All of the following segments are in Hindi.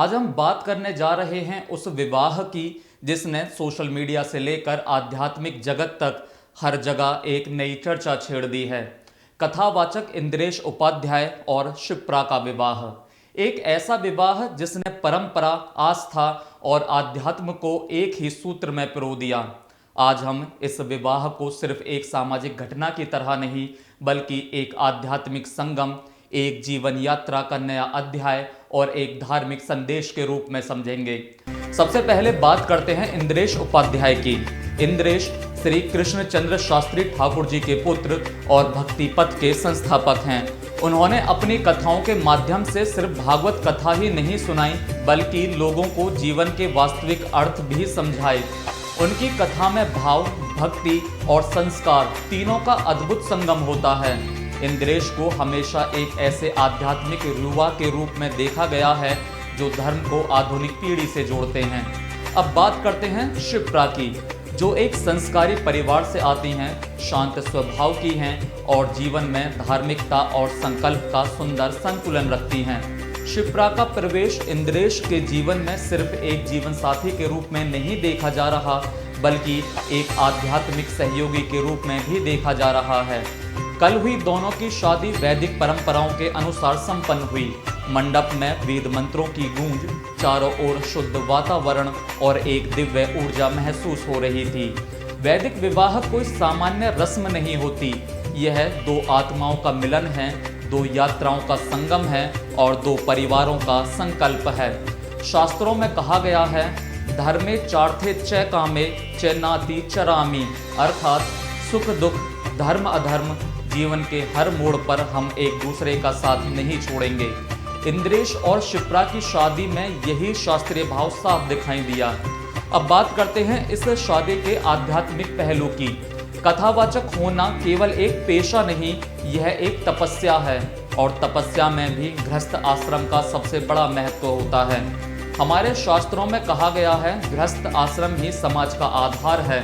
आज हम बात करने जा रहे हैं उस विवाह की जिसने सोशल मीडिया से लेकर आध्यात्मिक जगत तक हर जगह एक नई चर्चा छेड़ दी है। कथावाचक इंद्रेश उपाध्याय और शिप्रा का विवाह, एक ऐसा विवाह जिसने परंपरा, आस्था और आध्यात्म को एक ही सूत्र में पिरो दिया। आज हम इस विवाह को सिर्फ एक सामाजिक घटना की तरह नहीं, बल्कि एक आध्यात्मिक संगम, एक जीवन यात्रा का नया अध्याय और एक धार्मिक संदेश के रूप में समझेंगे। सबसे पहले बात करते हैं इंद्रेश उपाध्याय की। इंद्रेश श्री कृष्णचंद्र शास्त्री ठाकुर जी के पुत्र और भक्ति पथ के संस्थापक हैं। उन्होंने अपनी कथाओं के माध्यम से सिर्फ भागवत कथा ही नहीं सुनाई, बल्कि लोगों को जीवन के वास्तविक अर्थ भी समझाए। उनकी कथा में भाव, भक्ति और संस्कार तीनों का अद्भुत संगम होता है। इंद्रेश को हमेशा एक ऐसे आध्यात्मिक युवा के रूप में देखा गया है जो धर्म को आधुनिक पीढ़ी से जोड़ते हैं। अब बात करते हैं शिप्रा की, जो एक संस्कारी परिवार से आती हैं, शांत स्वभाव की हैं और जीवन में धार्मिकता और संकल्प का सुंदर संतुलन रखती हैं। शिप्रा का प्रवेश इंद्रेश के जीवन में सिर्फ एक जीवन साथी के रूप में नहीं देखा जा रहा, बल्कि एक आध्यात्मिक सहयोगी के रूप में भी देखा जा रहा है। कल हुई दोनों की शादी वैदिक परंपराओं के अनुसार संपन्न हुई। मंडप में वेद मंत्रों की गूंज, चारों ओर शुद्ध वातावरण और एक दिव्य ऊर्जा महसूस हो रही थी। वैदिक विवाह कोई सामान्य रस्म नहीं होती, यह दो आत्माओं का मिलन है, दो यात्राओं का संगम है और दो परिवारों का संकल्प है। शास्त्रों में कहा गया है, धर्मे चार्थे च कामे च नाति चरामी, अर्थात सुख दुख, धर्म अधर्म, जीवन के हर मोड़ पर हम एक दूसरे का साथ नहीं छोड़ेंगे। इंद्रेश और शिप्रा की शादी में यही शास्त्रीय भाव साफ दिखाई दिया। अब बात करते हैं इस शादी के आध्यात्मिक पहलू की। कथावाचक होना केवल एक पेशा नहीं, यह एक तपस्या है और तपस्या में भी गृहस्थ आश्रम का सबसे बड़ा महत्व होता है। हमारे शास्त्रों में कहा गया है, गृहस्थ आश्रम ही समाज का आधार है।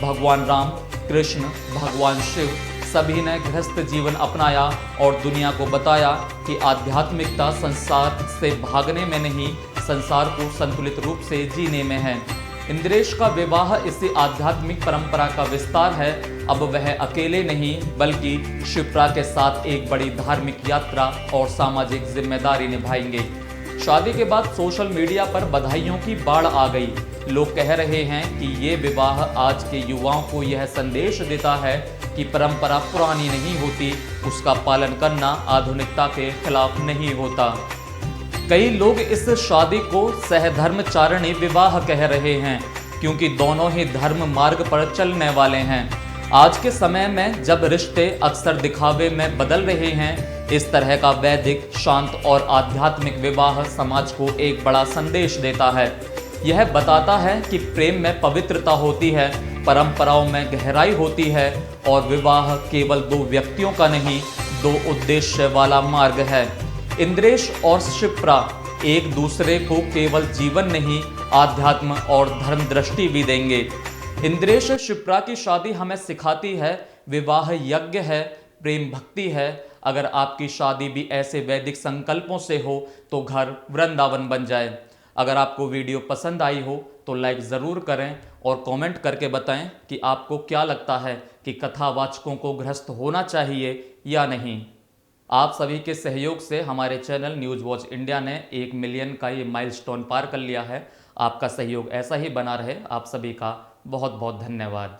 भगवान राम, कृष्ण, भगवान शिव सभी ने गृहस्थ जीवन अपनाया और दुनिया को बताया कि आध्यात्मिकता संसार से भागने में नहीं, संसार को संतुलित रूप से जीने में है। इंद्रेश का विवाह इसी आध्यात्मिक परंपरा का विस्तार है। अब वह अकेले नहीं, बल्कि शिप्रा के साथ एक बड़ी धार्मिक यात्रा और सामाजिक जिम्मेदारी निभाएंगे। शादी के बाद सोशल मीडिया पर बधाइयों की बाढ़ आ गई। लोग कह रहे हैं कि ये विवाह आज के युवाओं को यह संदेश देता है कि परंपरा पुरानी नहीं होती, उसका पालन करना आधुनिकता के खिलाफ नहीं होता। कई लोग इस शादी को सहधर्मचारिणी विवाह कह रहे हैं, क्योंकि दोनों ही धर्म मार्ग पर चलने वाले हैं। आज के समय में जब रिश्ते अक्सर दिखावे में बदल रहे हैं, इस तरह का वैदिक, शांत और आध्यात्मिक विवाह समाज को एक बड़ा संदेश देता है। यह बताता है कि प्रेम में पवित्रता होती है, परंपराओं में गहराई होती है और विवाह केवल दो व्यक्तियों का नहीं, दो उद्देश्य वाला मार्ग है। इंद्रेश और शिप्रा एक दूसरे को केवल जीवन नहीं, आध्यात्म और धर्म दृष्टि भी देंगे। इंद्रेश शिप्रा की शादी हमें सिखाती है, विवाह यज्ञ है, प्रेम भक्ति है। अगर आपकी शादी भी ऐसे वैदिक संकल्पों से हो तो घर वृंदावन बन जाए। अगर आपको वीडियो पसंद आई हो तो लाइक ज़रूर करें और कमेंट करके बताएं कि आपको क्या लगता है कि कथावाचकों को गृहस्थ होना चाहिए या नहीं। आप सभी के सहयोग से हमारे चैनल न्यूज़ वॉच इंडिया ने 1 मिलियन का ये माइलस्टोन पार कर लिया है। आपका सहयोग ऐसा ही बना रहे। आप सभी का बहुत बहुत धन्यवाद।